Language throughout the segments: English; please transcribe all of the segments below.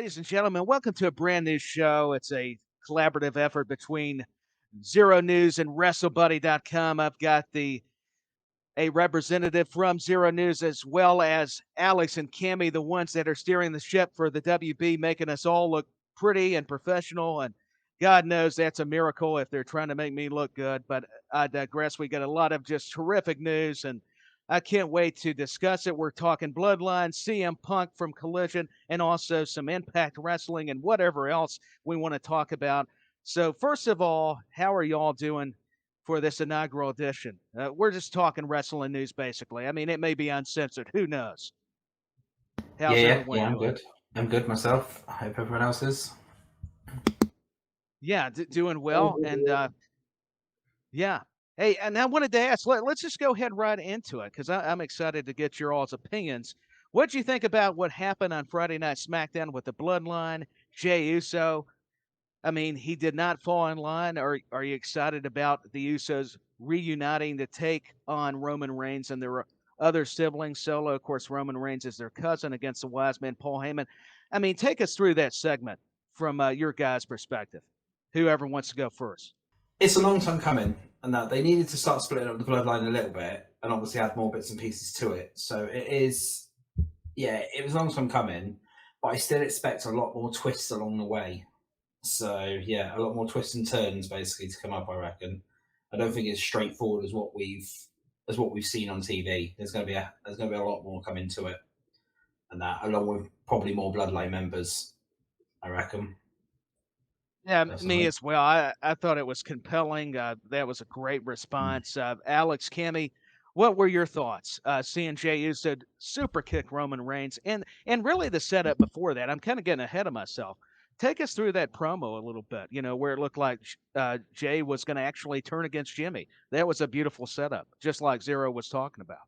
Ladies and gentlemen, welcome to a brand new show. It's a collaborative effort between Xero News and WrestleBuddy.com. I've got a representative from Xero News as well as Alex and Cammy, the ones that are steering the ship for the WB, making us all look pretty and professional. And God knows that's a miracle if they're trying to make me look good. But I digress. We got a lot of just terrific news, and I can't wait to discuss it. We're talking Bloodline, CM Punk from Collision, and also some Impact Wrestling and whatever else we want to talk about. So, first of all, how are y'all doing for this inaugural edition? We're just talking wrestling news, basically. I mean, it may be uncensored. Who knows? How's everyone I'm doing? good. I'm good myself. I hope everyone else is. Yeah, doing well. And yeah. Hey, and I wanted to ask, let's just go ahead right into it because I'm excited to get your all's opinions. What do you think about what happened on Friday Night SmackDown with the Bloodline, Jey Uso? I mean, he did not fall in line. Are you excited about the Usos reuniting to take on Roman Reigns and their other siblings? Solo, of course, Roman Reigns is their cousin against the wise man, Paul Heyman. I mean, take us through that segment from your guys' perspective. Whoever wants to go first. It's a long time coming, and that they needed to start splitting up the bloodline a little bit, and obviously add more bits and pieces to it. So it is, it was a long time coming, but I still expect a lot more twists along the way. So a lot more twists and turns basically to come up. I reckon. I don't think it's straightforward as what we've seen on TV. There's going to be a lot more coming to it, and that along with probably more bloodline members. I reckon. Yeah, me as well. I thought it was compelling. That was a great response. Alex, Cammy, what were your thoughts? Seeing Jey Uso super kick Roman Reigns, and really the setup before that. I'm kind of getting ahead of myself. Take us through that promo a little bit. You know, where it looked like Jey was going to actually turn against Jimmy. That was a beautiful setup, just like Xero was talking about.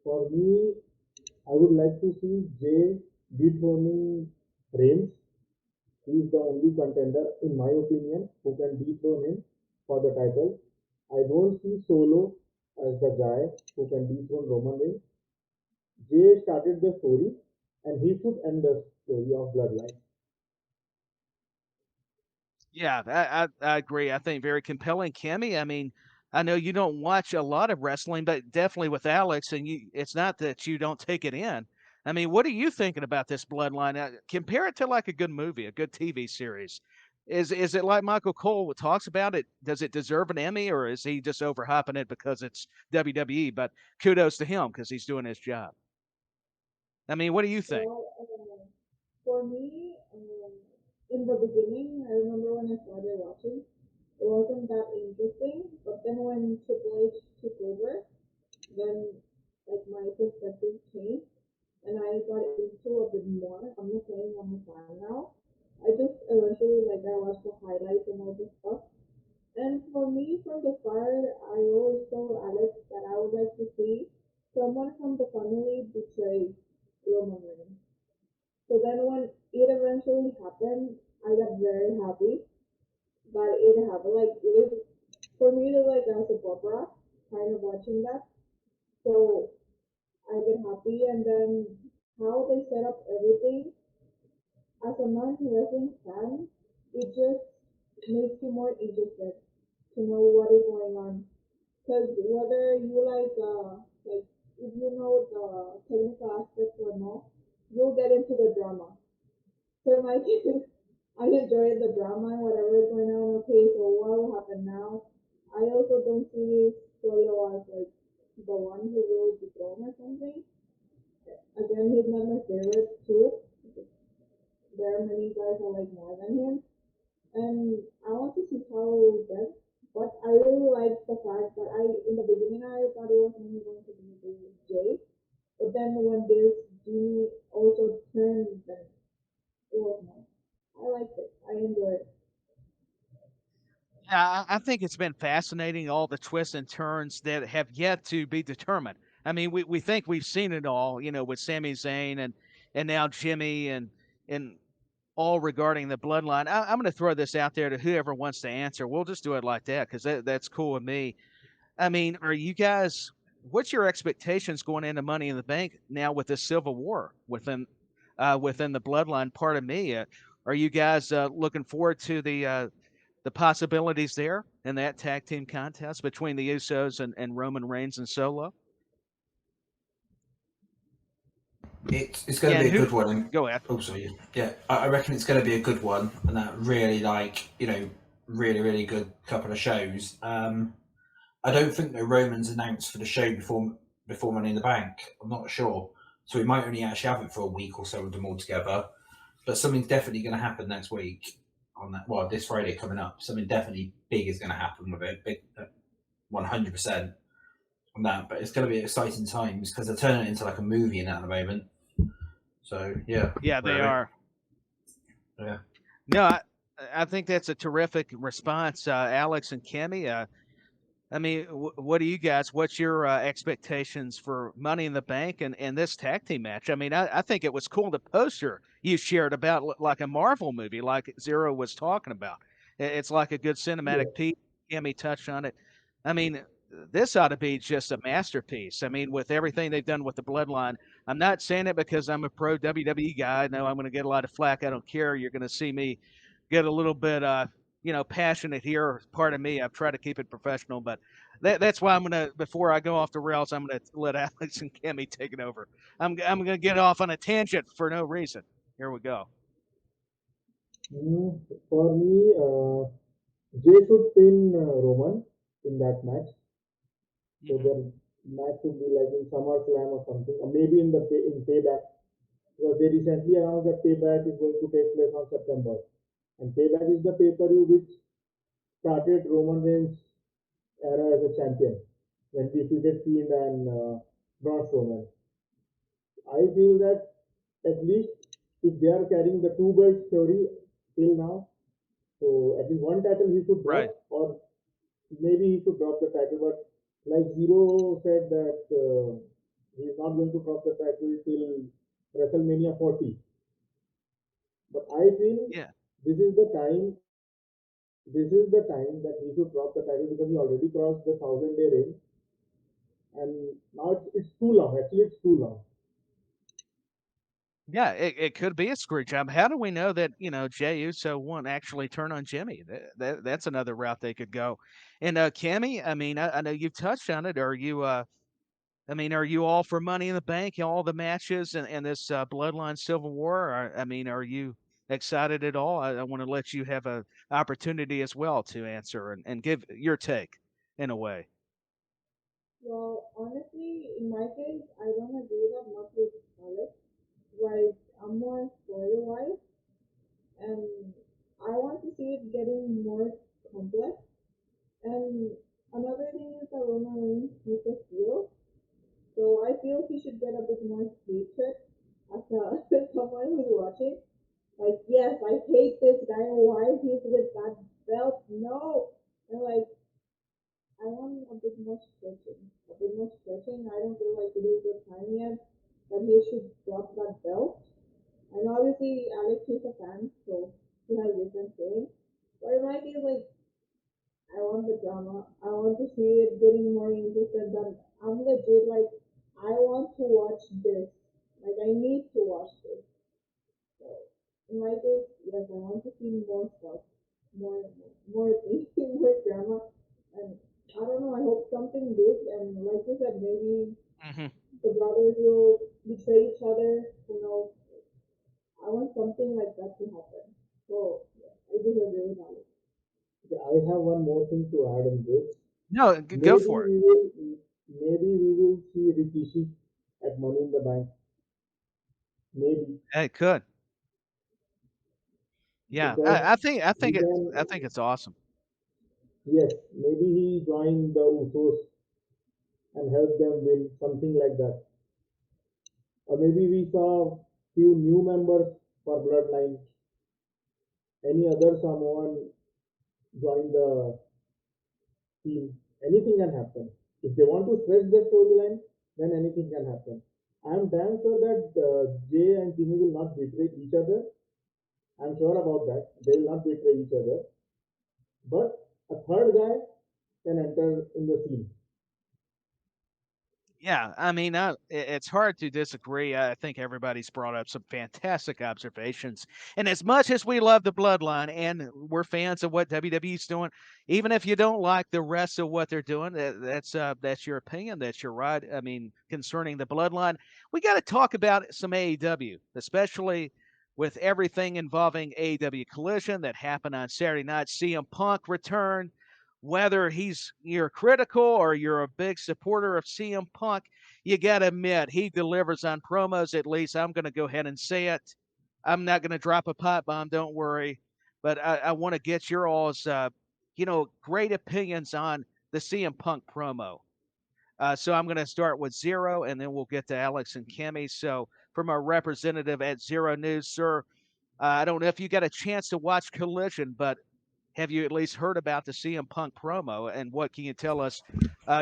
For me, I would like to see Jey dethroning Reigns. He is the only contender, in my opinion, who can dethrone him for the title. I don't see Solo as the guy who can dethrone Roman Reigns. Jey started the story, and he should end the story of Bloodline. Yeah, I agree. I think very compelling, Cammy. I mean, I know you don't watch a lot of wrestling, but definitely with Alex, and it's not that you don't take it in. I mean, what are you thinking about this Bloodline? Compare it to like a good movie, a good TV series. Is it like Michael Cole talks about it? Does it deserve an Emmy, or is he just overhyping it because it's WWE? But kudos to him because he's doing his job. I mean, what do you think? Well, for me, in the beginning, I remember when I started watching, it wasn't that interesting. But then when Triple H took over, then like my perspective changed, and I got into a bit more. I'm not saying I'm a fan now. I just eventually like I watched the highlights and all this stuff. And for me, from the start, I always told Alex that I would like to see someone from the family betray Roman Reigns. So then when it eventually happened, I got very happy that it happened. Like it is for me, it is like a soap opera, kind of watching that. So I get happy, and then how they set up everything as a non-wrestling fan, it just makes you more interested to know what is going on. Because whether you like if you know the technical aspects or not, you'll get into the drama. So in my case, I enjoy the drama and whatever is going on. Okay, so what will happen now? I also don't see Solo as like the one who will dethrone or something. Again, he's not my favorite too. There are many guys I like more than him, and I want to see how it will get. But I really like the fact that in the beginning, I thought it was only going to be Jay, but then when this Jimmy also turned, then it was nice. I liked it. I enjoyed it. Yeah, I think it's been fascinating, all the twists and turns that have yet to be determined. I mean, we think we've seen it all, you know, with Sami Zayn and now Jimmy and all regarding the bloodline. I'm going to throw this out there to whoever wants to answer. We'll just do it like that because that's cool with me. I mean, are you guys what's your expectations going into Money in the Bank now with this civil war within the Bloodline? Pardon me. Are you guys looking forward to the possibilities there in that tag team contest between the Usos and Roman Reigns and Solo? It's going to be a good one. Go ahead. Oh, sorry. Yeah, I reckon it's going to be a good one, and that really, really, really good couple of shows. I don't think that Roman's announced for the show before Money in the Bank. I'm not sure, so we might only actually have it for a week or so with them all together. But something's definitely going to happen next week on that. Well, this Friday coming up, something definitely big is going to happen with it. Big, 100% on that. But it's going to be exciting times because they're turning it into like a movie in that at the moment. So yeah, they are. Yeah. No, I think that's a terrific response, Alex and Kimmy. I mean, what do you guys? What's your expectations for Money in the Bank and this tag team match? I mean, I think it was cool the poster you shared about like a Marvel movie, like Xero was talking about. It's like a good cinematic piece. Kimmy touched on it. I mean, this ought to be just a masterpiece. I mean, with everything they've done with the Bloodline, I'm not saying it because I'm a pro WWE guy. No, I'm going to get a lot of flack. I don't care. You're going to see me get a little bit passionate here. Pardon me. I've tried to keep it professional, but that's why I'm gonna. Before I go off the rails, I'm gonna let Alex and Kimmy take it over. I'm gonna get off on a tangent for no reason. Here we go. For me, Jay should pin Roman in that match. So their match should be like in SummerSlam or something, or maybe in Payback. Because they recently announced that Payback is going to take place on September. And Payback is the pay-per-view which started Roman Reigns' era as a champion when he defeated Fiend and Braun Strowman. I feel that at least if they are carrying the two belts theory till now, so at least one title he should drop, or maybe he should drop the title. But like Xero said that he is not going to drop the title till WrestleMania 40. But I feel this is the time. This is the time that he should drop the title because he already crossed the 1,000-day reign, and now it's too long. Actually, it's too long. Yeah, it could be a screw job. How do we know that Jey Uso won't actually turn on Jimmy? That's another route they could go. And Cammy, I mean, I know you've touched on it. Are you? I mean, are you all for Money in the Bank, all the matches, and this Bloodline Civil War? I mean, are you excited at all? I want to let you have an opportunity as well to answer and give your take in a way. Well, honestly, in my case, I don't agree that much with Alex. Like, I'm more story-wise, and I want to see it getting more complex. And another thing is that Roman Reigns needs a heel, so I feel he should get a bit more hatred as someone who's watching. Like, yes, I hate this guy. Why he's with that belt? No, and like, I want a bit more stretching. A bit more stretching. I don't feel like it is the time yet that he should drop that belt. And obviously, Alex is a fan, so he has different feelings. But in my case, like, I want the drama. I want to see it getting more interested. Than I'm legit like, I want to watch this. Like, I need to watch this. So in my case, yes, I want to see more stuff, more things, more drama, and I don't know. I hope something big. And like you said, maybe the brothers will betray each other. Who knows? I want something like that to happen. So yeah, I do agree with Alex. I have one more thing to add in this. No, go for it. Maybe we will see Rikishi at Money in the Bank. Maybe. It could. Yeah, I think it's awesome. Yes, maybe he joined the Usos and helped them win, something like that. Or maybe we saw few new members for Bloodline. Any other someone join the team. Anything can happen. If they want to stretch their storyline, then anything can happen. I am damn sure that Jay and Jimmy will not betray each other. I'm sure about that. They will not betray each other. But a third guy can enter in the scene. Yeah, I mean, it's hard to disagree. I think everybody's brought up some fantastic observations. And as much as we love the Bloodline and we're fans of what WWE's doing, even if you don't like the rest of what they're doing, that's your opinion. That's your right. I mean, concerning the Bloodline, we got to talk about some AEW, especially with everything involving AEW Collision that happened on Saturday night. CM Punk returned. Whether you're critical or you're a big supporter of CM Punk, you got to admit he delivers on promos. At least I'm going to go ahead and say it. I'm not going to drop a pipe bomb. Don't worry. But I want to get your all's, great opinions on the CM Punk promo. So I'm going to start with Xero, and then we'll get to Alex and Kimmy. So from our representative at Xero News, sir, I don't know if you got a chance to watch Collision, but have you at least heard about the CM Punk promo, and what can you tell us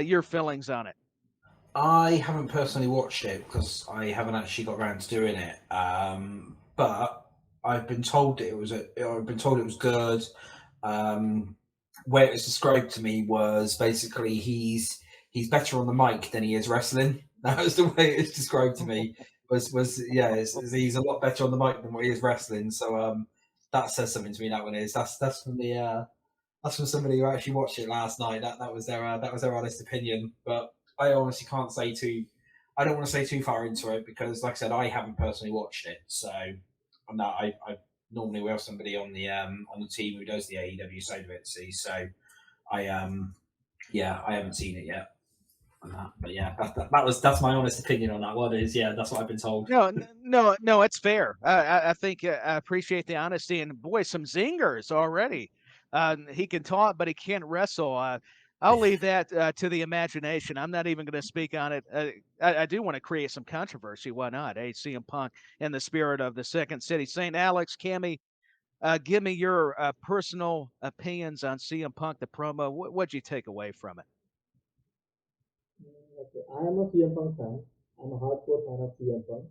your feelings on it? I haven't personally watched it because I haven't actually got around to doing it. But I've been told it was good. Where it was described to me was basically he's better on the mic than he is wrestling. That was the way it was described to me. He's a lot better on the mic than what he is wrestling. So that says something to me. That one is that's from the that's from somebody who actually watched it last night. That was their honest opinion. But I honestly can't say too. I don't want to say too far into it because, like I said, I haven't personally watched it. So I'm not. I normally we have somebody on the team who does the AEW side of it. See, so I I haven't seen it yet. But yeah, that's my honest opinion on that one. Is that's what I've been told. No, it's fair. I think I appreciate the honesty, and boy, some zingers already. He can talk, but he can't wrestle. I'll leave that to the imagination. I'm not even going to speak on it. I do want to create some controversy. Why not? Hey, CM Punk in the spirit of the Second City Saint. Alex, Cammy, give me your personal opinions on CM Punk, the promo. What'd you take away from it? Okay, I am a CM Punk fan. I'm a hardcore fan of CM Punk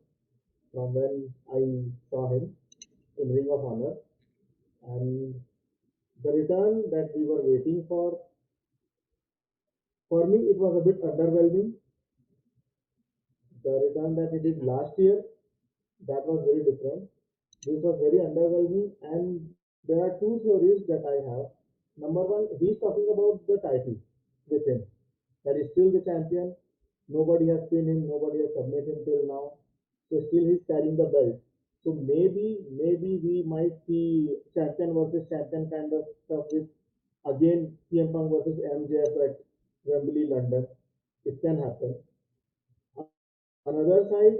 from when I saw him in Ring of Honor, and the return that we were waiting for me, it was a bit underwhelming. The return that he did last year, that was very different. This was very underwhelming, and there are two theories that I have. Number one, he's talking about the title with him. That is still the champion. Nobody has pinned him, nobody has submitted him till now. So still he's carrying the belt. So maybe we might see champion versus champion kind of stuff with again CM Punk versus MJF at Wembley, London. It can happen. Another side,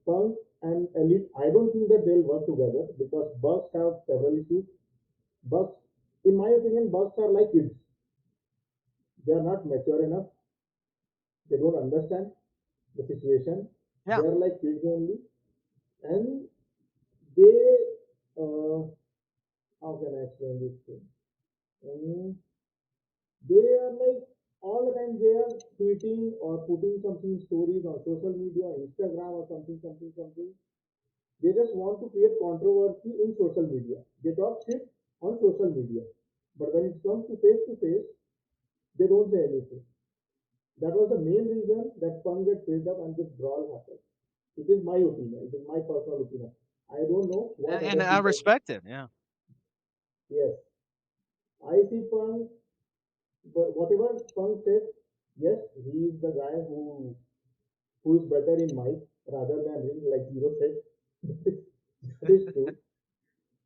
Punk and Elite, I don't think that they'll work together because Bucks have several issues. Bucks, in my opinion, Bucks are like kids. They are not mature enough. They don't understand the situation. Yeah. They are like kids only, and they how can I explain this thing? They are like all the time they are tweeting or putting something stories on social media, Instagram or something. They just want to create controversy in social media. They talk shit on social media, but when it comes to face, they don't say anything. That was the main reason that Punk get filled up and this brawl happened. It is my opinion. It is my personal opinion. I don't know what And other I people. respect it. Yeah. Yes, I see Punk, but whatever Punk said, yes, he is the guy who is better in mic rather than ring, like Zero said. That is true.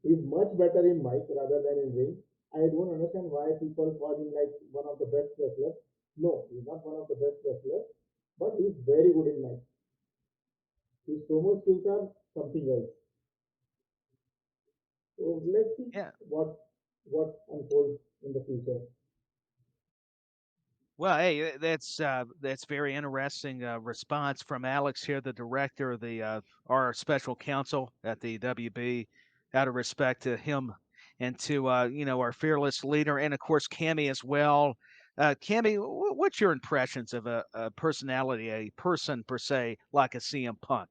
He's much better in mic rather than in ring. I don't understand why people call him like one of the best wrestlers. No, he's not one of the best wrestlers, but he's very good in mic. His promo skills are something else. So let's see Yeah. what unfolds in the future. Well, hey, that's very interesting response from Alex here, the director of the our special counsel at the WB. Out of respect to him and to our fearless leader, and of course Cammy as well. Cammy, what's your impressions of a personality, a person per se, like a CM Punk?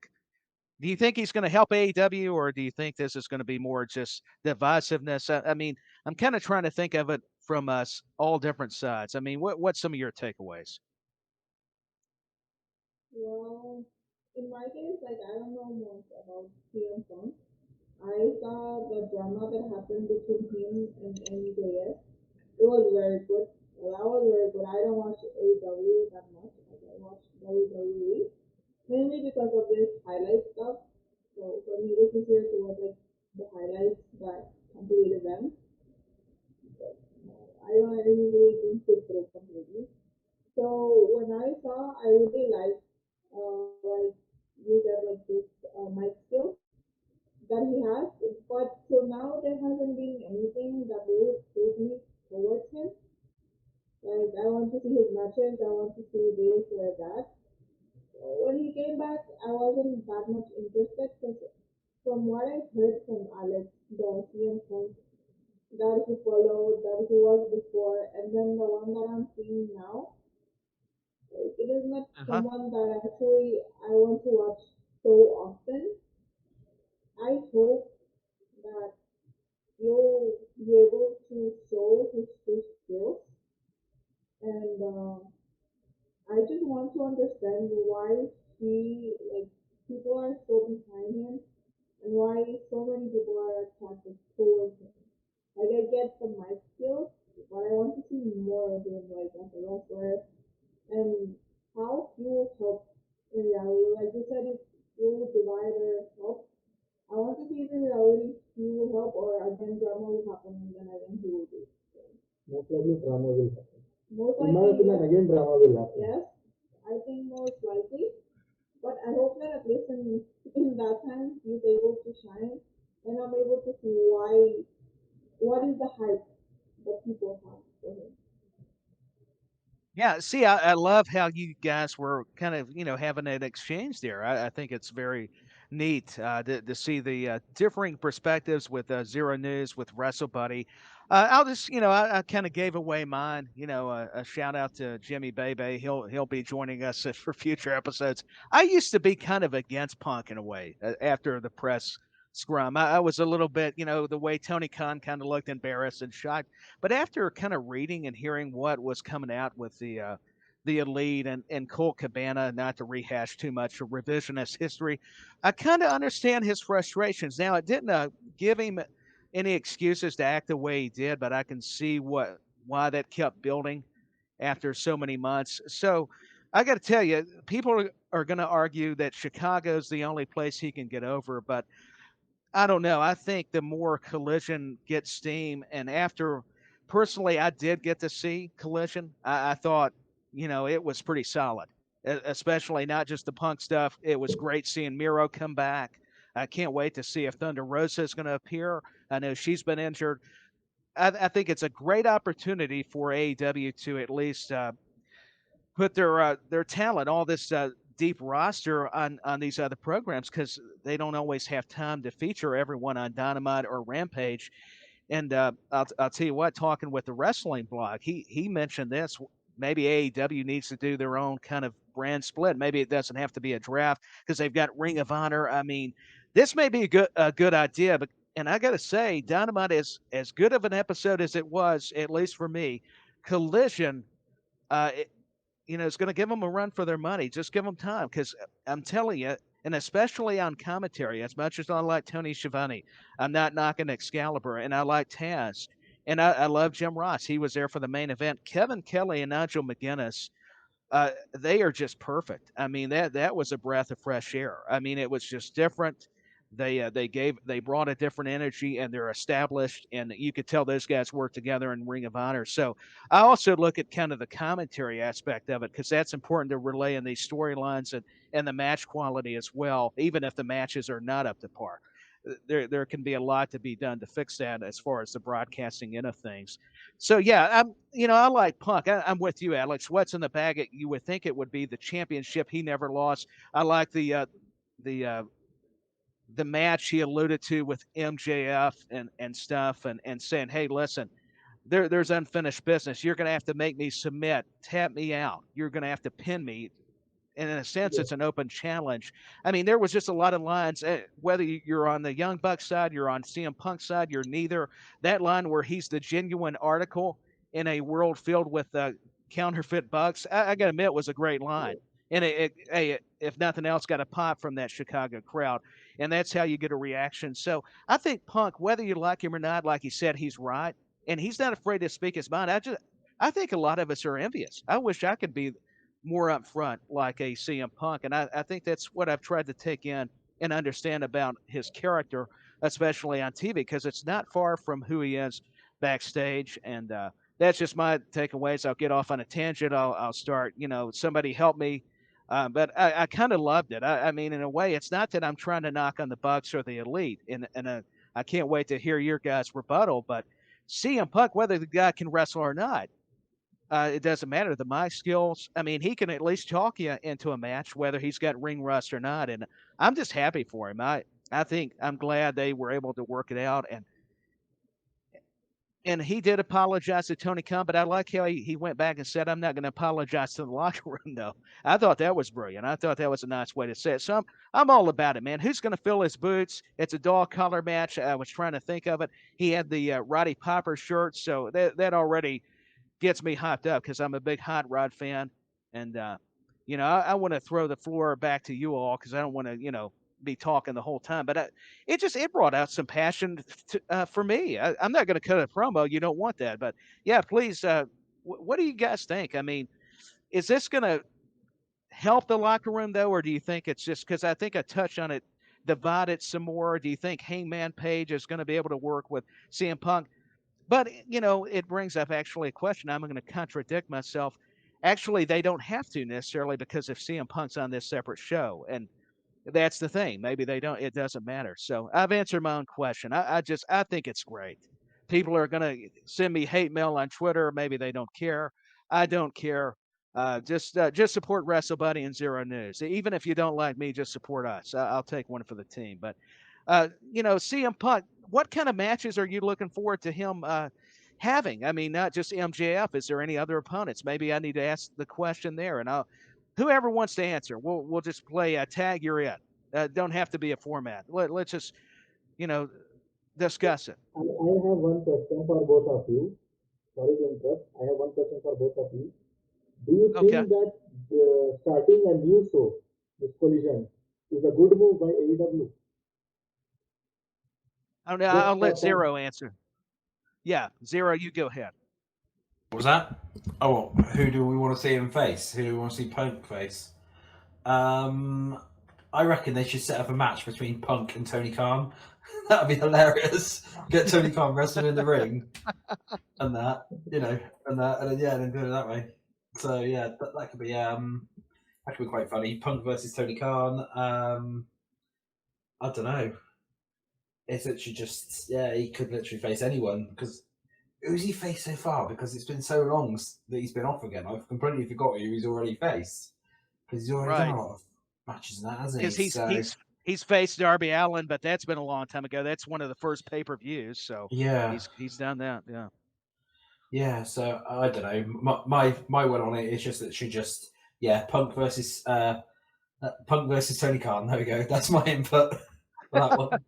Do you think he's going to help AEW, or do you think this is going to be more just divisiveness? I mean, I'm kind of trying to think of it from us all different sides. I mean, what's some of your takeaways? Well, in my case, like I don't know much about CM Punk. I saw the drama that happened between him and MJF. It was very good. Well, that was very good. I don't watch AEW that much. Like I watch WWE mainly because of this highlight stuff. So for me, this is here to watch like the highlights that completed them. But I didn't really didn't sit through completely. So when I saw, I really liked like you said like this mic skills that he has. But till now, there hasn't been anything that really pulled me towards him. Like I want to see his matches. I want to see this or that. When he came back, I wasn't that much interested because from what I heard from Alex, the CM Punk that he followed, that he was before, and then the one that I'm seeing now, like, it is not Uh-huh. someone that actually I want to watch so often. I hope that you'll be able to show his true skills, and I just want to understand why he like people are so behind him and why so many people are attracted towards him. Like I get the mic skills, but I want to see more of him like as a wrestler and how he will help in reality. Like you said, if he will divide or help. I want to see if in reality he will help or again drama will happen and then again he will do. So, Most likely drama will happen. most In my likely, opinion, again drama will happen. yes, I think most likely. But I hope that at least in that time he's able to shine and I'm able to see what is the hype that people have for him. Yeah, see, I love how you guys were kind of, having an exchange there. I think it's very neat to see the differing perspectives with Zero News, with WrestleBuddy. I'll just, I kind of gave away mine. A shout out to Jimmy Bebe. He'll be joining us for future episodes. I used to be kind of against Punk in a way after the press scrum. I was a little bit, the way Tony Khan kind of looked embarrassed and shocked, but after kind of reading and hearing what was coming out with the elite and Colt Cabana, not to rehash too much of revisionist history, I kind of understand his frustrations. Now, it didn't give him any excuses to act the way he did, but I can see why that kept building after so many months. So I got to tell you, people are going to argue that Chicago's the only place he can get over, but I don't know. I think the more Collision gets steam, and after personally, I did get to see Collision. I thought, it was pretty solid, especially not just the Punk stuff. It was great seeing Miro come back. I can't wait to see if Thunder Rosa is going to appear. I know she's been injured. I think it's a great opportunity for AEW to at least put their talent, all this deep roster on these other programs because they don't always have time to feature everyone on Dynamite or Rampage. And I'll tell you what, talking with the wrestling blog, he mentioned this. Maybe AEW needs to do their own kind of brand split. Maybe it doesn't have to be a draft because they've got Ring of Honor. I mean, this may be a good idea, but and I got to say, Dynamite is as good of an episode as it was, at least for me. Collision, uh, it's going to give them a run for their money. Just give them time because I'm telling you, and especially on commentary, as much as I like Tony Schiavone, I'm not knocking Excalibur, and I like Taz, and I love Jim Ross. He was there for the main event. Kevin Kelly and Nigel McGuinness, they are just perfect. I mean, that was a breath of fresh air. I mean, it was just different. They brought a different energy, and they're established, and you could tell those guys work together in Ring of Honor. So I also look at kind of the commentary aspect of it because that's important to relay in these storylines and the match quality as well, even if the matches are not up to par. There can be a lot to be done to fix that as far as the broadcasting end of things. So yeah, I like Punk. I'm with you, Alex. What's in the bag? You would think it would be the championship he never lost. I like the the match he alluded to with MJF and stuff, and saying, hey, listen, there's unfinished business. You're going to have to make me submit, tap me out. You're going to have to pin me. And in a sense, Yes. it's an open challenge. I mean, there was just a lot of lines. Whether you're on the Young Bucks side, you're on CM Punk side, you're neither. That line where he's the genuine article in a world filled with counterfeit bucks, I got to admit, was a great line. And if nothing else, got a pop from that Chicago crowd. And that's how you get a reaction. So I think Punk, whether you like him or not, like he said, he's right. And he's not afraid to speak his mind. I think a lot of us are envious. I wish I could be more upfront like a CM Punk. And I think that's what I've tried to take in and understand about his character, especially on TV, because it's not far from who he is backstage. And that's just my takeaways. I'll get off on a tangent. I'll start, somebody help me. But I kind of loved it. I mean, in a way, it's not that I'm trying to knock on the Bucks or the Elite, and I can't wait to hear your guys' rebuttal. But CM Punk, whether the guy can wrestle or not, it doesn't matter. The mic skills, I mean, he can at least talk you into a match, whether he's got ring rust or not. And I'm just happy for him. I think I'm glad they were able to work it out. And he did apologize to Tony Khan, but I like how he went back and said, I'm not going to apologize to the locker room, though. I thought that was brilliant. I thought that was a nice way to say it. So I'm all about it, man. Who's going to fill his boots? It's a dog collar match. I was trying to think of it. He had the Roddy Piper shirt, so that already gets me hyped up because I'm a big Hot Rod fan. And, I want to throw the floor back to you all because I don't want to, be talking the whole time, but it brought out some passion for me. I'm not going to cut a promo. You don't want that, but yeah, please. What do you guys think? I mean, is this going to help the locker room though, or do you think it's just because I think I touched on it, divide it some more? Do you think Hangman Page is going to be able to work with CM Punk? But it brings up actually a question. I'm going to contradict myself. Actually, they don't have to necessarily because if CM Punk's on this separate show and that's the thing. Maybe they don't. It doesn't matter. So I've answered my own question. I think it's great. People are going to send me hate mail on Twitter. Maybe they don't care. I don't care. Just support WrestleBuddy and Xero News. Even if you don't like me, just support us. I'll take one for the team. But CM Punk, what kind of matches are you looking forward to him having? I mean, not just MJF. Is there any other opponents? Maybe I need to ask the question there, and whoever wants to answer, we'll just play a tag. You're it. Don't have to be a format. Let's just, discuss it. I have one question for both of you. Sorry to interrupt. I have one question for both of you. Do you think that starting a new show, this Collision, is a good move by AEW? I'll let Xero answer. Yeah, Xero, you go ahead. What was that? Oh, who do we want to see him face? Who do we want to see Punk face? I reckon they should set up a match between Punk and Tony Khan. That'd be hilarious. Get Tony Khan wrestling in the ring, and that, and then do it that way. So yeah, that could be quite funny. Punk versus Tony Khan. I don't know. It's literally just he could literally face anyone because. Who's he faced so far? Because it's been so long that he's been off again. I've completely forgot who he's already faced. Because he's already done a lot of matches and that, hasn't he? Because he's faced Darby Allin, but that's been a long time ago. That's one of the first pay-per-views. So yeah, he's done that. Yeah. Yeah. So I don't know. My one on it is just that she just Punk versus Tony Khan. There we go. That's my input for that one.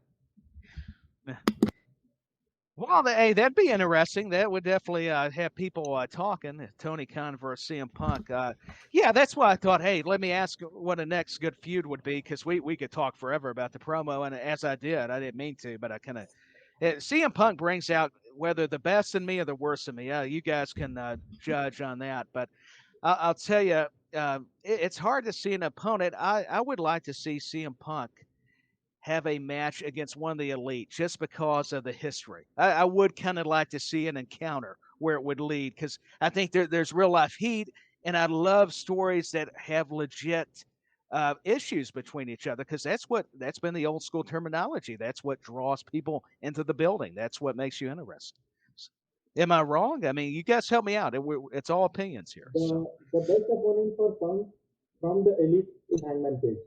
Well, that'd be interesting. That would definitely have people talking. Tony Khan versus CM Punk. That's why I thought, hey, let me ask what the next good feud would be because we could talk forever about the promo, and as I didn't mean to, but I kind of. CM Punk brings out whether the best in me or the worst in me. You guys can judge on that, but I'll tell you, it's hard to see an opponent. I would like to see CM Punk have a match against one of the Elite just because of the history. I would kind of like to see an encounter where it would lead because I think there's real life heat, and I love stories that have legit issues between each other because that's been the old school terminology. That's what draws people into the building. That's what makes you interested. Am I wrong? I mean, you guys help me out. It's all opinions here. The best opponent for Punk from the Elite is Hangman Page.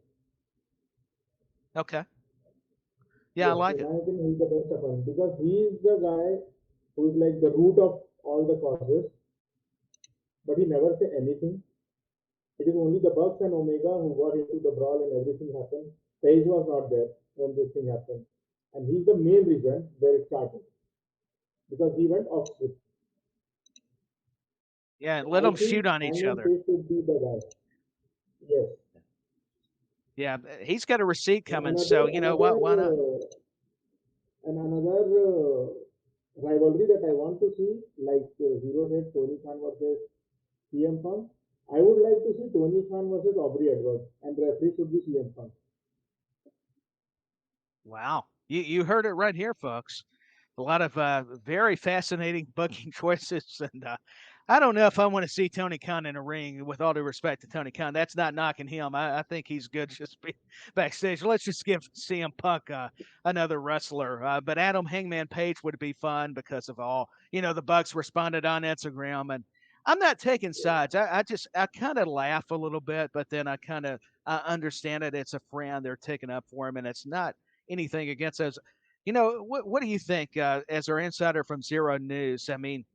Okay. Yeah, I like it. I think he's the best opponent because he's the guy who's like the root of all the causes, but he never said anything. It is only the Bucks and Omega who got into the brawl and everything happened. Page was not there when this thing happened, and he's the main reason where it started because he went off script. Yeah, let them shoot on each other. Page should be the guy. Yes. Yeah, he's got a receipt And coming, so you know what? Why not? Another rivalry that I want to see, like Zero said, Tony Khan versus CM Punk. I would like to see Tony Khan versus Aubrey Edwards, and the referee should be CM Punk. Wow, you heard it right here, folks. A lot of very fascinating booking choices, and I don't know if I want to see Tony Khan in a ring. With all due respect to Tony Khan, that's not knocking him. I think he's good just be backstage. Let's just give CM Punk another wrestler. But Adam Hangman Page would be fun because of all the Bucks responded on Instagram, and I'm not taking sides. I kind of laugh a little bit, but then I kind of understand it. It's a friend they're taking up for him, and it's not anything against us. What do you think as our insider from Xero News? I mean,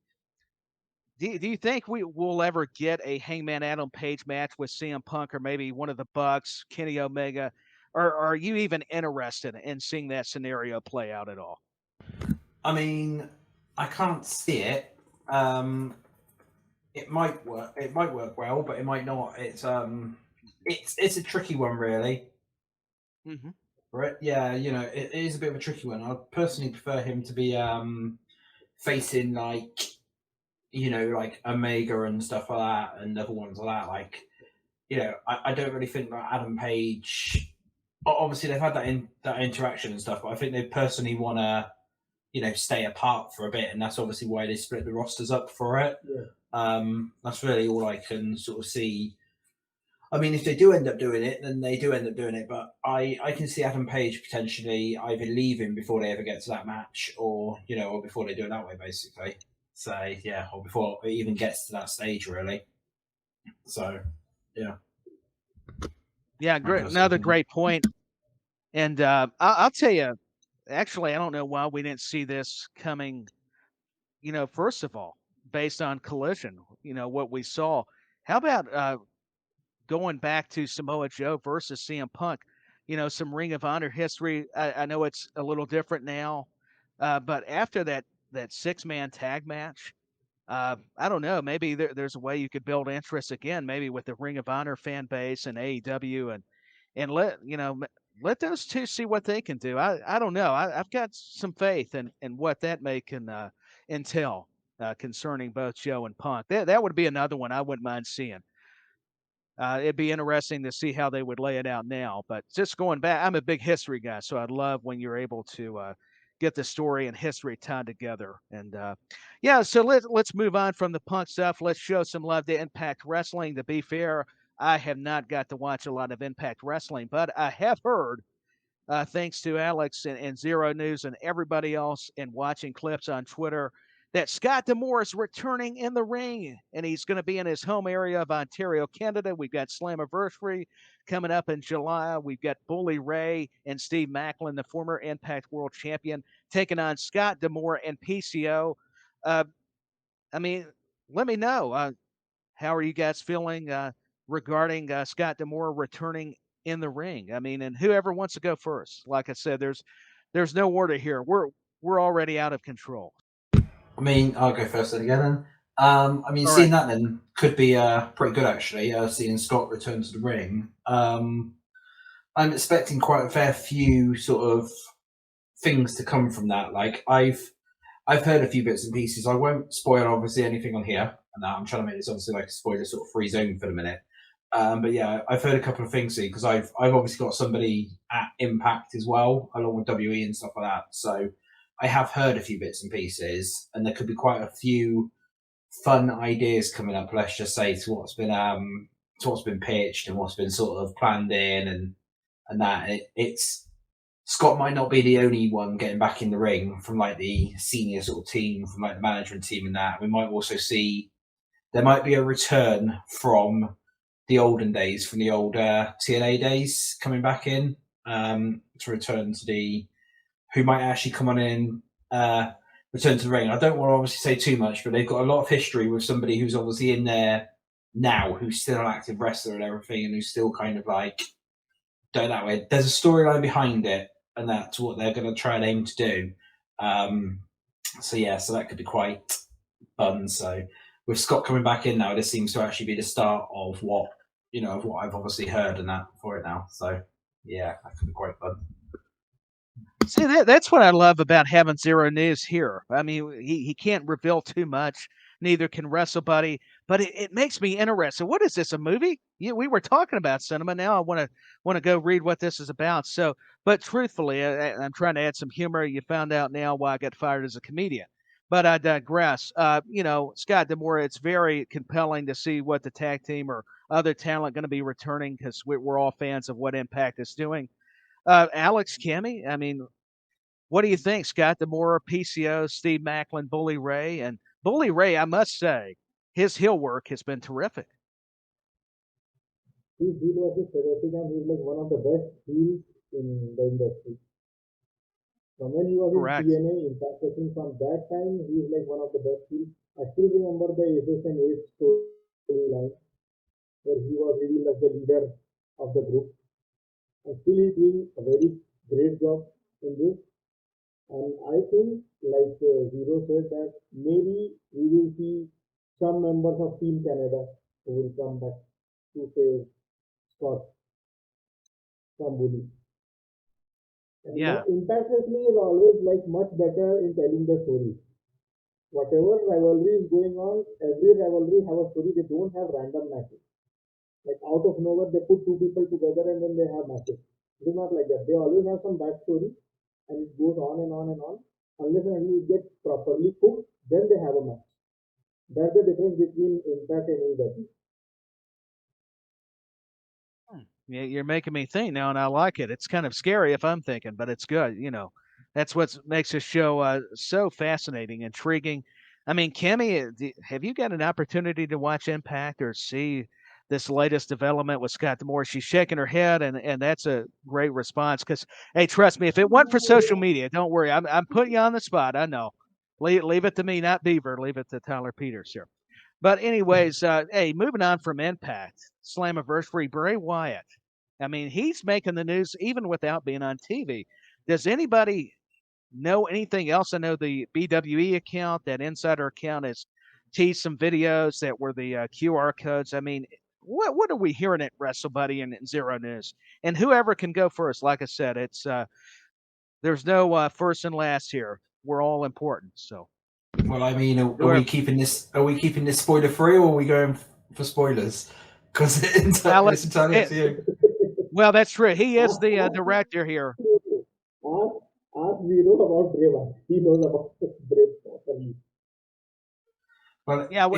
do you think we will ever get a Hangman Adam Page match with CM Punk or maybe one of the Bucks, Kenny Omega? Or are you even interested in seeing that scenario play out at all? I mean, I can't see it. It might work. It might work well, but it might not. It's a tricky one, really. Mm-hmm. Right? Yeah, it is a bit of a tricky one. I personally prefer him to be facing like Omega and stuff like that, and other ones like that. Like, I don't really think that Adam Page. Obviously, they've had that interaction and stuff, but I think they personally want to, stay apart for a bit, and that's obviously why they split the rosters up for it. Yeah. That's really all I can sort of see. I mean, if they do end up doing it, then they do end up doing it. But I can see Adam Page potentially either leaving before they ever get to that match, or or before they do it that way, basically. So yeah, or before it even gets to that stage, really. So yeah. Yeah, great. Another great point. And I'll tell you, actually, I don't know why we didn't see this coming. First of all, based on Collision, what we saw. How about going back to Samoa Joe versus CM Punk? Some Ring of Honor history. I know it's a little different now, but after that 6-man tag match, I don't know. Maybe there's a way you could build interest again, maybe with the Ring of Honor fan base and AEW, and let those two see what they can do. I don't know. I've got some faith in what that may can entail concerning both Joe and Punk. That would be another one I wouldn't mind seeing. It'd be interesting to see how they would lay it out now. But just going back, I'm a big history guy, so I love when you're able to get the story and history tied together. And yeah, so let's move on from the Punk stuff. Let's show some love to Impact Wrestling. To be fair, I have not got to watch a lot of Impact Wrestling, but I have heard, thanks to Alex and Xero News and everybody else, and watching clips on Twitter, that Scott D'Amore is returning in the ring, and he's going to be in his home area of Ontario, Canada. We've got Slammiversary coming up in July. We've got Bully Ray and Steve Macklin, the former Impact World Champion, taking on Scott D'Amore and PCO. I mean, let me know. How are you guys feeling regarding Scott D'Amore returning in the ring? I mean, and whoever wants to go first. Like I said, there's no order here. We're already out of control. I mean, I'll go first then again. I mean, All seeing right. that then could be pretty good actually. Seeing Scott return to the ring. I'm expecting quite a fair few sort of things to come from that. Like I've heard a few bits and pieces. I won't spoil obviously anything on here, and I'm trying to make this obviously like a spoiler sort of free zone for the minute. But yeah, I've heard a couple of things because I've obviously got somebody at Impact as well, along with WE and stuff like that. So I have heard a few bits and pieces, and there could be quite a few fun ideas coming up. Let's just say to what's been pitched and what's been sort of planned in and that. It's Scott might not be the only one getting back in the ring from like the senior sort of team, from like the management team and that. We might also see there might be a return from the olden days, from the old TNA days coming back in to return to who might actually come on in, return to the ring. I don't want to obviously say too much, but they've got a lot of history with somebody who's obviously in there now, who's still an active wrestler and everything, and who's still kind of like done that way. There's a storyline behind it, and that's what they're going to try and aim to do. So that could be quite fun. So with Scott coming back in now, this seems to actually be the start of what of what I've obviously heard and that for it now. So yeah, that could be quite fun. See, that's what I love about having Xero News here. I mean, he can't reveal too much. Neither can WrestleBuddy, but it makes me interested. What is this, a movie? Yeah, we were talking about cinema. Now I want to go read what this is about. So, but truthfully, I'm trying to add some humor. You found out now why I got fired as a comedian. But I digress. Scott D'Amore, it's very compelling to see what the tag team or other talent going to be returning because we're all fans of what Impact is doing. Alex Kimmy, I mean, what do you think, Scott D'Amore, PCO, Steve Macklin, Bully Ray? And Bully Ray, I must say, his heel work has been terrific. His heel work is terrific, and he's like one of the best heels in the industry. From when he was Correct. in TNA, in fact, I think from that time, he's like one of the best heels. I still remember the Aces and Eights storyline, where he was really like the leader of the group. And still he's doing a very great job in this. And I think, like Xero said, that maybe we will see some members of Team Canada who will come back to save Scott from Bully. Yeah. Impact Wrestling is always like much better in telling the story. Whatever rivalry is going on, every rivalry have a story. They don't have random matches. Like out of nowhere, they put two people together and then they have matches. It is not like that. They always have some backstory, and it goes on and on and on. Unless and until it gets properly cooked, then they have a match. That's the difference between Impact and AEW. Yeah, you're making me think now, and I like it. It's kind of scary if I'm thinking, but it's good. That's what makes this show so fascinating, intriguing. I mean, Kimmy, have you got an opportunity to watch Impact or see this latest development with Scott D'Amore? She's shaking her head, and that's a great response. Because, hey, trust me, if it wasn't for social media, don't worry. I'm putting you on the spot. I know. Leave it to me, not Beaver. Leave it to Tyler Peters here. But anyways, hey, moving on from Impact, Slammiversary, Bray Wyatt. I mean, he's making the news even without being on TV. Does anybody know anything else? I know the BWE account, that insider account, has teased some videos that were the QR codes. I mean, what are we hearing at WrestleBuddy and Xero News? And whoever can go first, like I said, it's there's no first and last here. We're all important. So, well, I mean, are we keeping this? Are we keeping this spoiler free, or are we going for spoilers? Because it's entirely up to you. Well, that's true. He is the director here. Ask Xero about Bray Wyatt. He knows about Bray properly. Well, yeah.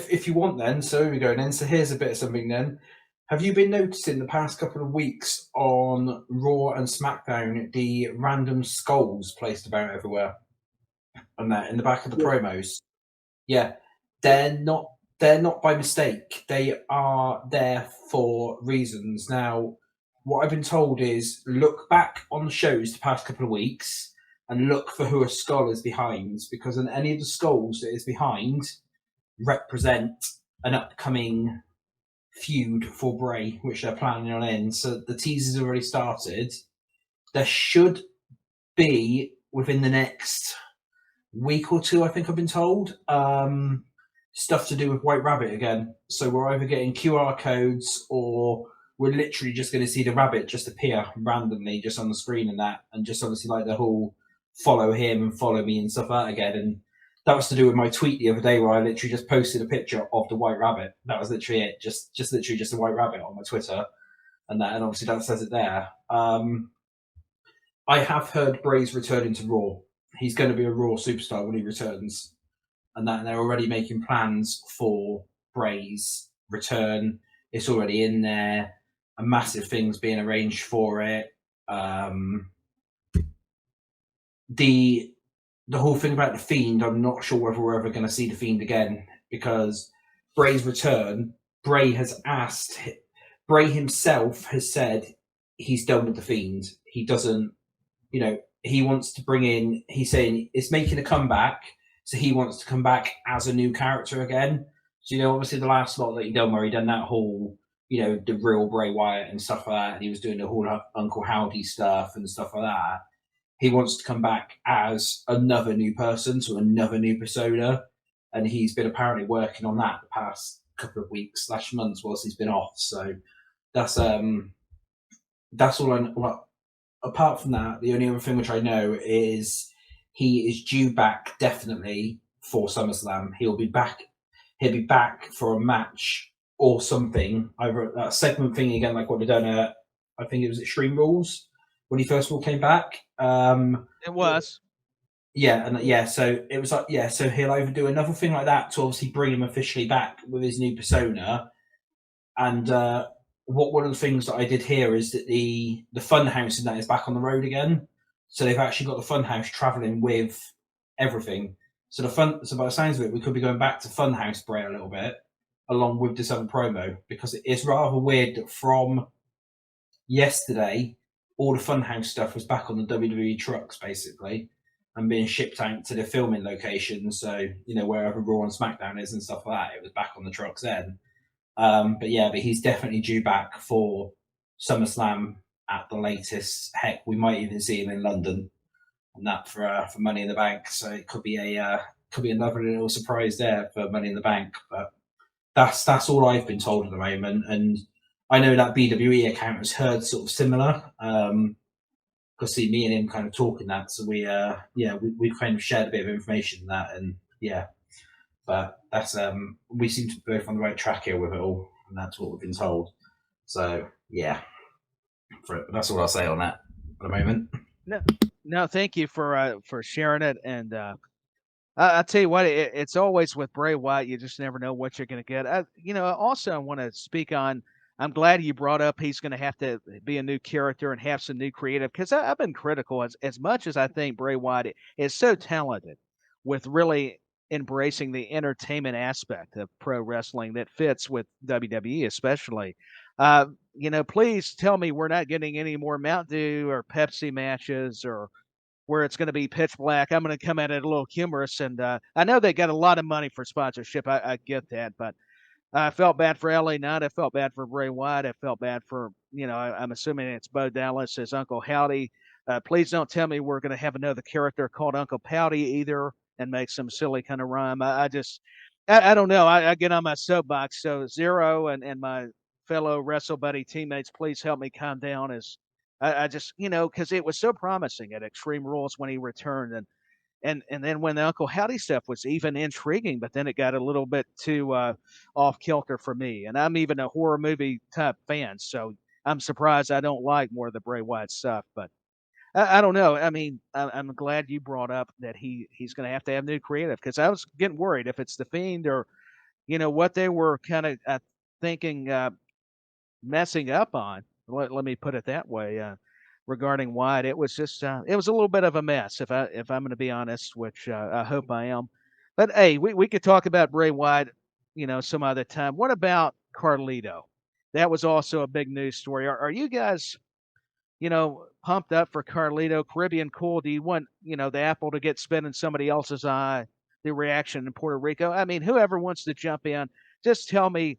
If you want, then so here we go. Then so here's a bit of something. Then, have you been noticing the past couple of weeks on Raw and SmackDown the random skulls placed about everywhere, and that in the back of the promos? Yeah, they're not by mistake. They are there for reasons. Now, what I've been told is look back on the shows the past couple of weeks and look for who a skull is behind, because in any of the skulls that is behind represent an upcoming feud for Bray, which they're planning on in. So the teasers have already started. There should be, within the next week or two, I think I've been told, stuff to do with White Rabbit again. So we're either getting QR codes, or we're literally just going to see the rabbit just appear randomly just on the screen and that, and just obviously like the whole follow him and follow me and stuff like that again. And that was to do with my tweet the other day where I literally just posted a picture of the White Rabbit. That was literally it. Just literally just a White Rabbit on my Twitter and that, and obviously that says it there. I have heard Bray's returning to Raw. He's going to be a Raw superstar when he returns. And that, and they're already making plans for Bray's return. It's already in there. A massive thing's being arranged for it. The whole thing about the Fiend, I'm not sure whether we're ever going to see the Fiend again, because Bray's return, Bray himself has said he's done with the Fiend. He doesn't, he wants to bring in, he's saying it's making a comeback, so he wants to come back as a new character again. So, obviously the last lot that he done where he done that whole, the real Bray Wyatt and stuff like that, and he was doing the whole Uncle Howdy stuff and stuff like that. He wants to come back as another new person, so another new persona, and he's been apparently working on that the past couple of weeks / months whilst he's been off. So that's all I know. Well, apart from that, the only other thing which I know is he is due back definitely for SummerSlam. He'll be back for a match or something, either a segment thing again, like what they've done at, I think it was Extreme Rules when he first of all came back. It was. Yeah, so it was like, so he'll either do another thing like that to obviously bring him officially back with his new persona. And one of the things that I did hear is that the Funhouse in that is back on the road again. So they've actually got the Funhouse traveling with everything. So by the sounds of it, we could be going back to Funhouse Bray a little bit, along with this other promo, because it's rather weird that from yesterday, all the Funhouse stuff was back on the WWE trucks, basically, and being shipped out to the filming locations. So, wherever Raw and SmackDown is and stuff like that, it was back on the trucks then. But he's definitely due back for SummerSlam at the latest. Heck, we might even see him in London, and that for Money in the Bank. So it could be another little surprise there for Money in the Bank. But that's all I've been told at the moment, and I know that BWE account has heard sort of similar. Because see, me and him kind of talking that, so we kind of shared a bit of information on that, and but that's we seem to be both on the right track here with it all, and that's what we've been told. So that's all I'll say on that at the moment. No, thank you for sharing it, and I'll tell you what, it's always with Bray Wyatt, you just never know what you're going to get. Also I want to speak on. I'm glad you brought up he's going to have to be a new character and have some new creative, because I've been critical as much as I think Bray Wyatt is so talented with really embracing the entertainment aspect of pro wrestling that fits with WWE especially. Please tell me we're not getting any more Mountain Dew or Pepsi matches or where it's going to be pitch black. I'm going to come at it a little humorous, and I know they got a lot of money for sponsorship. I get that, but I felt bad for LA Knight. I felt bad for Bray Wyatt. I felt bad for, I'm assuming it's Bo Dallas as Uncle Howdy. Please don't tell me we're going to have another character called Uncle Pouty either and make some silly kind of rhyme. I don't know. I get on my soapbox. So Xero and my fellow WrestleBuddy teammates, please help me calm down. As I just, because it was so promising at Extreme Rules when he returned, and then when the Uncle Howdy stuff was even intriguing, but then it got a little bit too off kilter for me. And I'm even a horror movie type fan, so I'm surprised I don't like more of the Bray Wyatt stuff. But I don't know. I mean, I'm glad you brought up that he's going to have new creative, because I was getting worried if it's the Fiend or what they were kind of thinking messing up on. Let me put it that way. Regarding Wyatt, it was just it was a little bit of a mess, if I'm going to be honest, which I hope I am. But hey, we could talk about Bray Wyatt, some other time. What about Carlito? That was also a big news story. Are you guys, pumped up for Carlito? Caribbean Cool? Do you want the apple to get spit in somebody else's eye? The reaction in Puerto Rico. I mean, whoever wants to jump in, just tell me.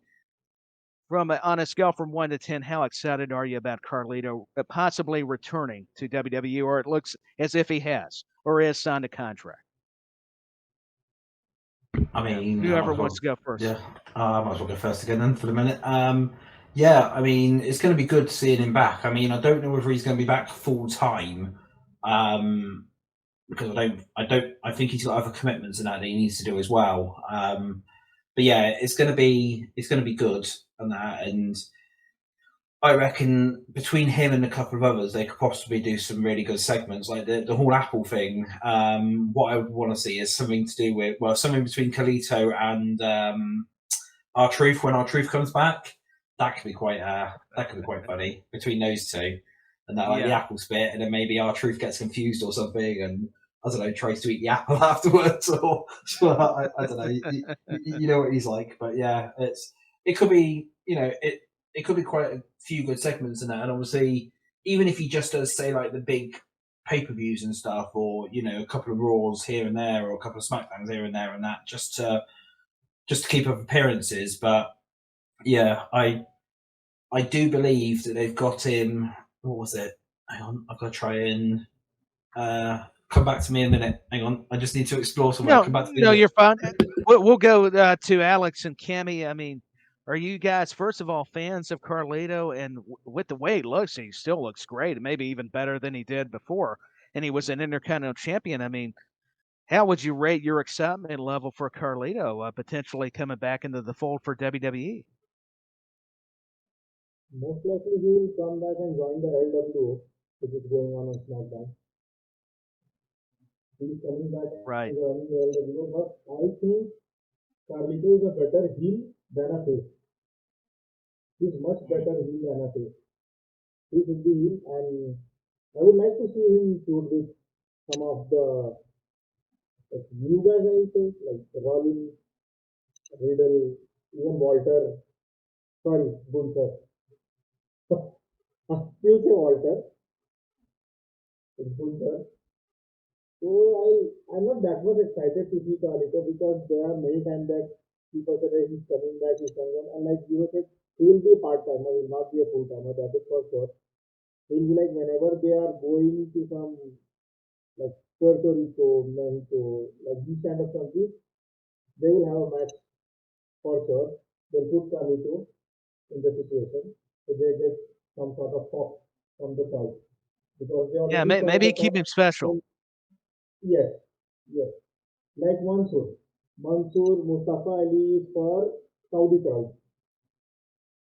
On a scale from 1 to 10, how excited are you about Carlito possibly returning to WWE, or it looks as if he has, or is signed a contract? I mean, whoever wants to go first. Yeah, I might as well go first again then for the minute. I mean, it's going to be good seeing him back. I mean, I don't know whether he's going to be back full time, because I think he's got other commitments and that he needs to do as well. But yeah, it's going to be good on that, and I reckon between him and a couple of others, they could possibly do some really good segments, like the whole Apple thing. What I would want to see is something to do with something between Carlito and R-Truth when R-Truth comes back. That could be quite funny between those two, and that the apple spit, and then maybe R-Truth gets confused or something, and I don't know, tries to eat the apple afterwards, or I don't know. You know what he's like, but yeah, it could be, it could be quite a few good segments in that, and obviously, even if he just does say like the big pay-per-views and stuff, or a couple of Raws here and there, or a couple of SmackDowns here and there, and that just to keep up appearances. But yeah, I do believe that they've got him. What was it? Hang on, I've got to try and come back to me in a minute. Hang on, I just need to explore somewhere. Come back to me. No, you're fine. We'll go to Alex and Cammy. I mean, Are you guys, first of all, fans of Carlito? And with the way he looks, he still looks great, maybe even better than he did before. And he was an Intercontinental Champion. I mean, how would you rate your excitement level for Carlito potentially coming back into the fold for WWE? Most likely he will come back and join the LWO, which is going on SmackDown. He's coming back Right. and joining the LWO, but I think Carlito is a better heel than a face. He's much better heel than a face. He should be heel, and I would like to see him feud with some of the new guys, I would say, like Rollins, Riddle, even Walter. Sorry, Gunther. Still say Walter. It's Gunther. So I'm not that much excited to see Carlito because there are many times that people say that he's coming back, and like you said, he will be a part timer, will not be a full timer, that is for sure. He'll be like whenever they are going to some like Puerto Rico, Mexico, like these kind of countries, they will have a match for sure. They'll put Carlito in the situation so they get some sort of pop from the crowd because they Yeah, already saw maybe the keep pop. him special. Yes, yes. Like Mansoor. Mansoor, Mustafa Ali is for Saudi crowd.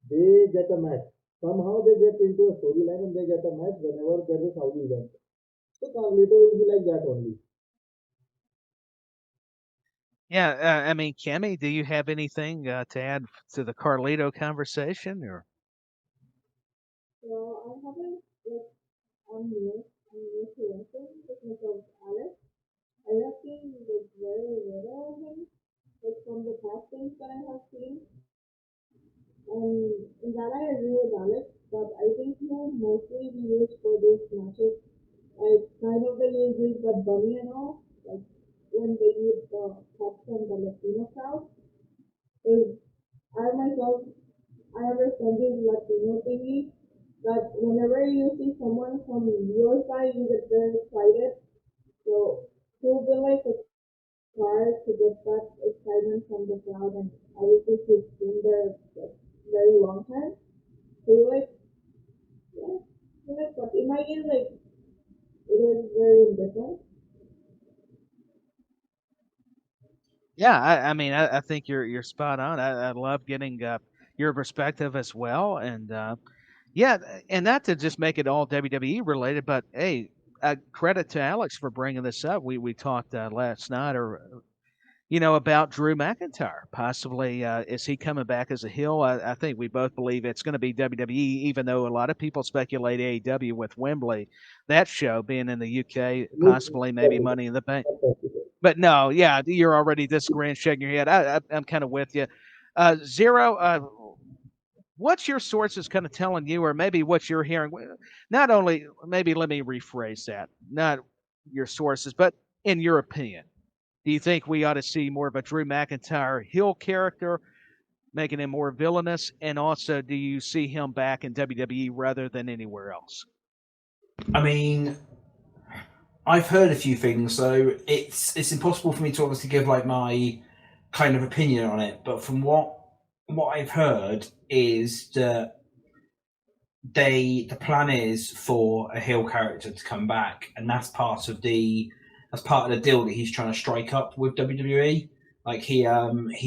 They get a match. Somehow they get into a storyline and they get a match whenever there is a Saudi event. So Carlito will be like that only. Yeah, I mean, Cammy, do you have anything to add to the Carlito conversation? Or So I haven't like I'm new to wrestling because of Alex. I have seen like very little of him, like from the past things that I have seen. And in that I agree with Alex, but I think he will mostly be used for these matches. Like kind of the use but Bunny and all, like when they use the cuts from the Latino crowd. Because I myself I understand this Latino thingy that whenever you see someone from your side you get very excited. So he'll be like a car to get that excitement from the crowd and obviously he's been there like very long time. So like yeah, but in my end like it is very indifferent. yeah, I mean, I think you're spot on. I love getting your perspective as well, and yeah, and not to just make it all WWE related, but hey, credit to Alex for bringing this up. We talked last night, or about Drew McIntyre. Possibly, is he coming back as a heel? I think we both believe it's going to be WWE, even though a lot of people speculate AEW with Wembley, that show being in the UK, possibly maybe Money in the Bank. But no, yeah, you're already disagreeing, shaking your head. I'm kind of with you. Xero, what's your sources kind of telling you, or maybe what you're hearing? Not only, maybe let me rephrase that, not your sources, but in your opinion, do you think we ought to see more of a Drew McIntyre heel character, making him more villainous? And also, do you see him back in WWE rather than anywhere else? I mean, I've heard a few things, so it's impossible for me to obviously give like my kind of opinion on it. But from what I've heard is that the plan is for a heel character to come back, and that's part of the deal that he's trying to strike up with WWE. Like he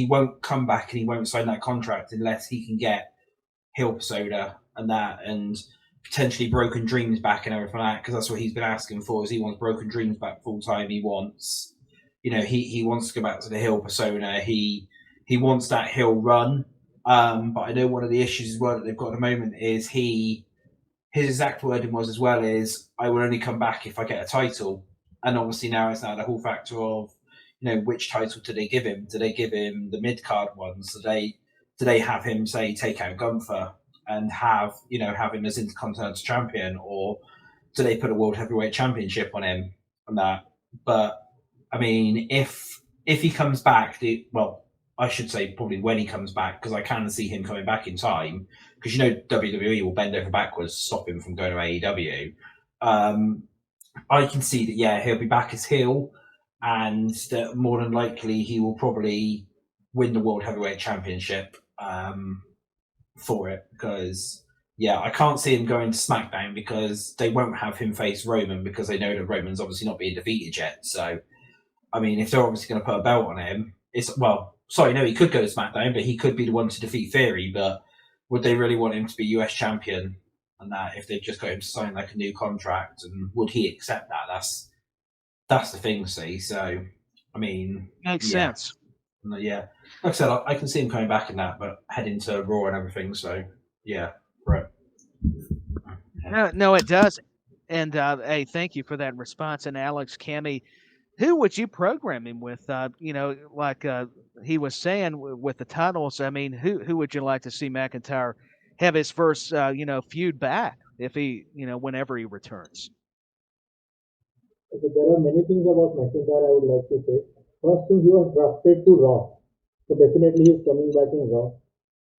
won't come back and he won't sign that contract unless he can get heel persona and that, and potentially Broken Dreams back and everything like that, because that's what he's been asking for. Is he wants Broken Dreams back full time. He wants, he wants to go back to the heel persona. He wants that heel run. But I know one of the issues as well that they've got at the moment is his exact wording was as well is, I will only come back if I get a title. And obviously now it's now the whole factor of, which title do they give him? Do they give him the mid card ones? Do they have him say take out Gunther and have him as Intercontinental Champion, or do they put a World Heavyweight Championship on him and that? But I mean, if he comes back, I should say probably when he comes back, because I can see him coming back in time, because WWE will bend over backwards to stop him from going to AEW. I can see that he'll be back as heel, and that more than likely he will probably win the World Heavyweight Championship. for it because I can't see him going to SmackDown because they won't have him face Roman because they know that Roman's obviously not being defeated yet. So, I mean, if they're obviously going to put a belt on him, he could go to SmackDown, but he could be the one to defeat Theory. But would they really want him to be US champion? And that if they've just got him to sign like a new contract, and would he accept that? That's the thing. See, so I mean, Makes sense. Yeah, like I said, I can see him coming back in that, but heading to Raw and everything. So yeah, right. No, it does. And hey, thank you for that response. And Alex, Cammy, who would you program him with? Like he was saying with the titles. I mean, who would you like to see McIntyre have his first feud back if he whenever he returns? Okay, there are many things about McIntyre I would like to say. First thing, he was drafted to Raw, so definitely he's coming back in Raw.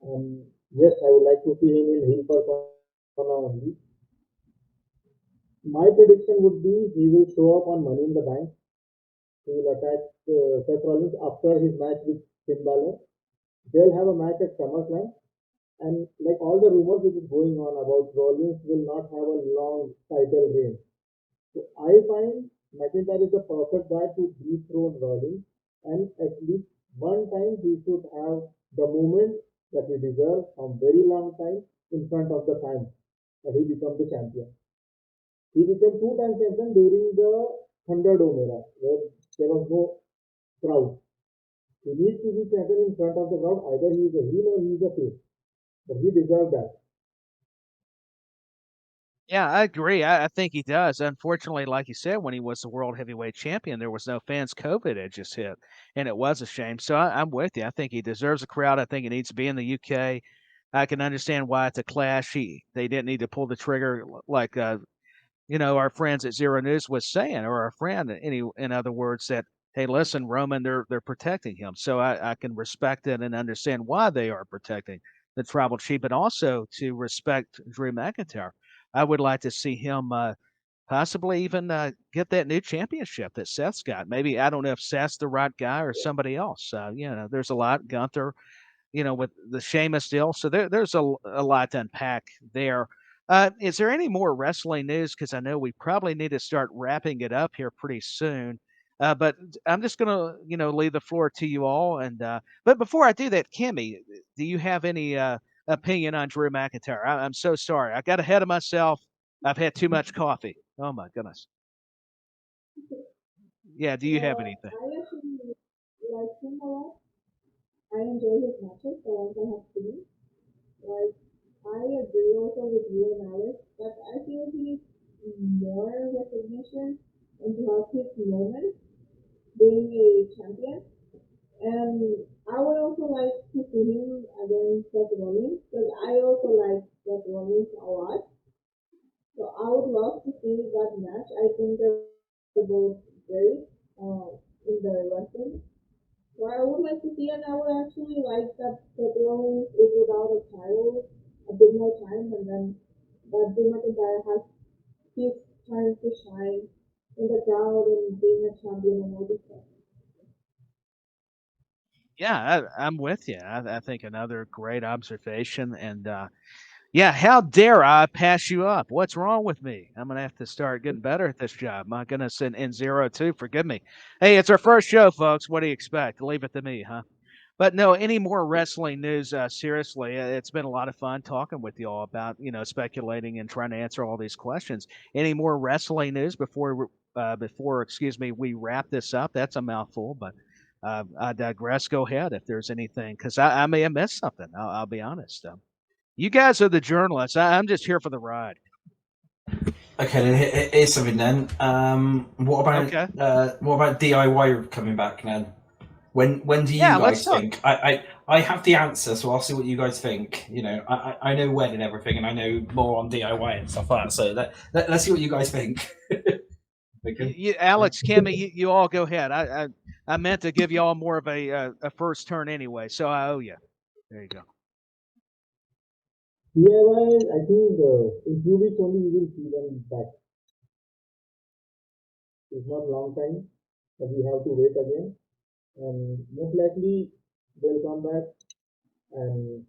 And yes, I would like to see him in heel persona only. My prediction would be he will show up on Money in the Bank. He will attack Seth Rollins after his match with Finn Balor. They'll have a match at SummerSlam, and like all the rumors which is going on about Rollins will not have a long title reign. So I find McIntyre is the perfect guy to dethrone Rollins, and at least one time he should have the moment that he deserves a very long time in front of the fans that he becomes the champion. He became two-time champion during the Thunderdome era, where there was no crowd. He needs to be champion in front of the crowd. Either he is a heel or he is a face, but he deserves that. Yeah, I agree. I think he does. Unfortunately, like you said, when he was the world heavyweight champion, there was no fans. COVID had just hit, and it was a shame. So I'm with you. I think he deserves a crowd. I think he needs to be in the UK. I can understand why it's a clash. They didn't need to pull the trigger like our friends at Xero News was saying, or our friend, in other words, that hey, listen, Roman, they're protecting him. So I can respect it and understand why they are protecting the tribal chief, but also to respect Drew McIntyre. I would like to see him possibly even get that new championship that Seth's got. Maybe I don't know if Seth's the right guy or somebody else. There's a lot. Gunther, with the Sheamus deal. So there's a lot to unpack there. Is there any more wrestling news? Because I know we probably need to start wrapping it up here pretty soon. But I'm just gonna, leave the floor to you all. And but before I do that, Kimmy, do you have any opinion on Drew McIntyre? I'm so sorry. I got ahead of myself. I've had too much coffee. Oh my goodness. Yeah. Do you have anything? I actually like him a lot. I enjoy his matches, the ones I have seen. Like, I agree also with you and Alex that I feel he needs more recognition and to have his moment being a champion. And I would also like to see him against Seth Rollins because I also like Seth Rollins a lot. So I would love to see that match. I think they're both great in the wrestling. So I would like to see, and I would actually like that Seth Rollins is without a title a bit more time, and then that Drew McIntyre has his time to shine in the crowd and being a champion and all this stuff. Yeah, I'm with you. I think another great observation. And yeah, how dare I pass you up? What's wrong with me? I'm gonna have to start getting better at this job. My goodness, in Zero too. Forgive me. Hey, it's our first show, folks. What do you expect? Leave it to me, huh? But no, any more wrestling news? Seriously, it's been a lot of fun talking with you all about speculating and trying to answer all these questions. Any more wrestling news before excuse me we wrap this up? That's a mouthful, but I digress. Go ahead if there's anything, because I may have missed something. I'll be honest. You guys are the journalists. I'm just here for the ride. Okay, then here's something then. Okay. What about DIY coming back then? When do you Yeah, let's guys talk. think? I have the answer, so I'll see what you guys think. I know when and everything, and I know more on DIY and stuff like that. So let's see what you guys think. Okay. Alex, Kimmy, you all go ahead. I meant to give you all more of a first turn anyway, so I owe you. There you go. DIY, I think in few weeks only we will see them back. It's not long time, but we have to wait again. And most likely they'll come back and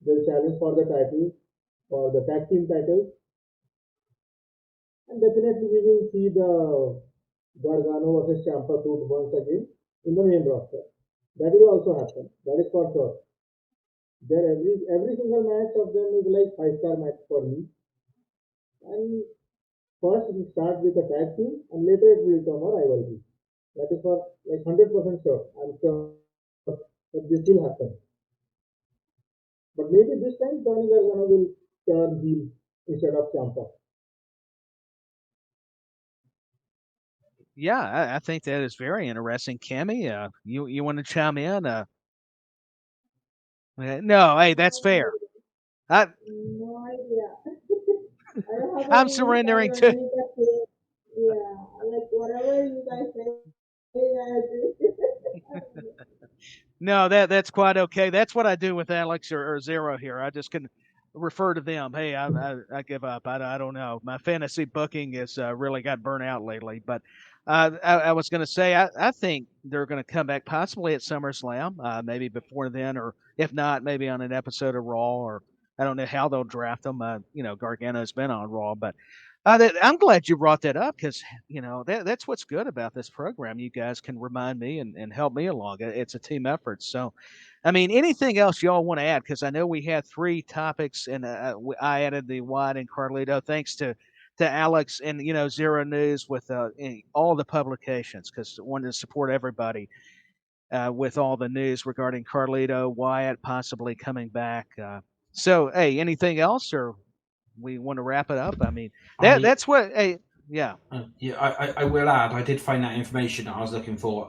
They'll challenge for the title, for the tag team titles, and definitely we will see the Gargano versus Ciampa feud once again in the main roster. That will also happen. That is for sure. There every single match of them is like 5-star match for me. And first we start with a tag team, and later it will become a rivalry. That is for like 100% sure. I'm sure that this will happen. But maybe this time Johnny Gargano will turn heel instead of Ciampa. Yeah, I think that is very interesting, Cammy. You want to chime in? No, hey, that's fair. I, No idea. I don't have I'm any insight surrendering or to. any that. Yeah, like whatever you guys say, I agree. No, that's quite okay. That's what I do with Alex or Xero here. I just can refer to them. Hey, I give up. I don't know. My fantasy booking has really got burnt out lately. But I was going to say I think they're going to come back possibly at SummerSlam, maybe before then, or if not, maybe on an episode of Raw. Or I don't know how they'll draft them. Gargano's been on Raw, but I'm glad you brought that up because that's what's good about this program. You guys can remind me and help me along. It's a team effort. So, I mean, anything else y'all want to add? Because I know we had 3 topics, and I added the Wyatt and Carlito. Thanks to Alex and Xero News with all the publications because I wanted to support everybody with all the news regarding Carlito, Wyatt possibly coming back. So, hey, anything else or? We want to wrap it up. I mean, that's what. Hey, yeah. I will add. I did find that information that I was looking for.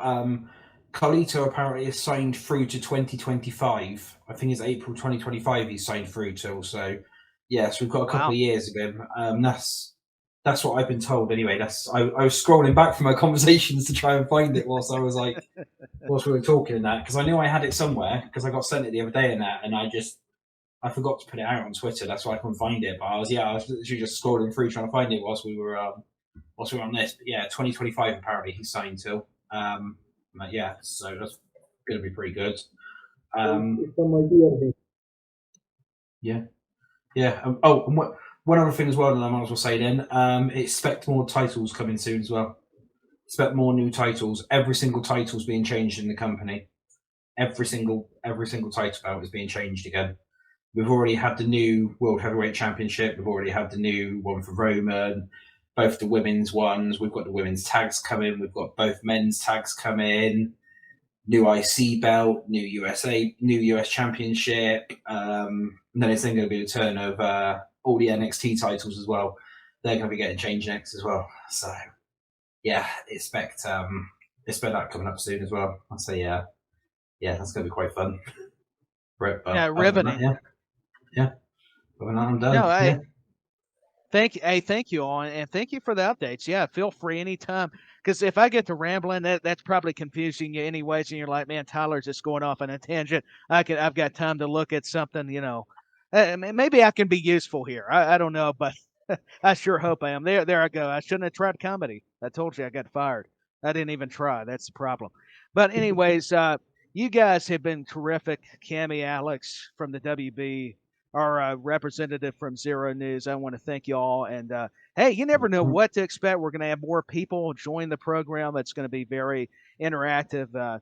Carlito apparently is signed through to 2025. I think it's April 2025 he's signed through till. So, yes, we've got a couple of years of him. That's what I've been told. Anyway, I was scrolling back from my conversations to try and find it whilst I was like, whilst we were talking in that because I knew I had it somewhere because I got sent it the other day in that, and I forgot to put it out on Twitter. That's why I couldn't find it. But I was literally just scrolling through trying to find it whilst we were on this. But yeah, 2025 apparently he's signed till. But yeah, so that's going to be pretty good. It's a multi-year deal. Yeah. And one other thing as well, and I might as well say then, expect more titles coming soon as well. Expect more new titles. Every single title's being changed in the company. Every single title belt is being changed again. We've already had the new World Heavyweight Championship. We've already had the new one for Roman, both the women's ones. We've got the women's tags coming. We've got both men's tags coming. New IC belt, new US Championship. And then it's then going to be the turn of all the NXT titles as well. They're going to be getting changed next as well. So, yeah, expect that coming up soon as well. I'd say, yeah, that's going to be quite fun. Riveting. Yeah. But I'm done. No, thank you all, and thank you for the updates. Yeah, feel free anytime. Because if I get to rambling, that's probably confusing you anyways, and you're like, man, Tyler's just going off on a tangent. I've got time to look at something, maybe I can be useful here. I don't know, but I sure hope I am. There I go. I shouldn't have tried comedy. I told you I got fired. I didn't even try. That's the problem. But anyways, you guys have been terrific. Cammy, Alex from the WB, our representative from Xero News. I want to thank you all. And hey, you never know what to expect. We're going to have more people join the program. It's going to be very interactive.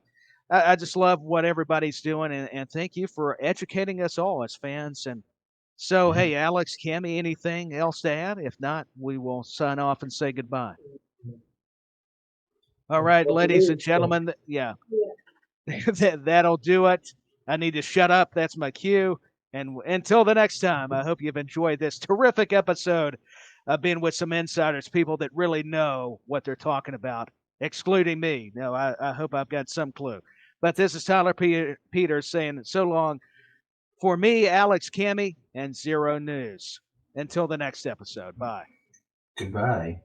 I just love what everybody's doing, and thank you for educating us all as fans. And so, hey, Alex, Cammy, anything else to add? If not, we will sign off and say goodbye. All right, ladies and gentlemen. Yeah. That'll do it. I need to shut up. That's my cue. And until the next time, I hope you've enjoyed this terrific episode of being with some insiders, people that really know what they're talking about, excluding me. No, I hope I've got some clue. But this is Tyler Peters saying so long for me, Alex, Cammy, and Xero News. Until the next episode. Bye. Goodbye.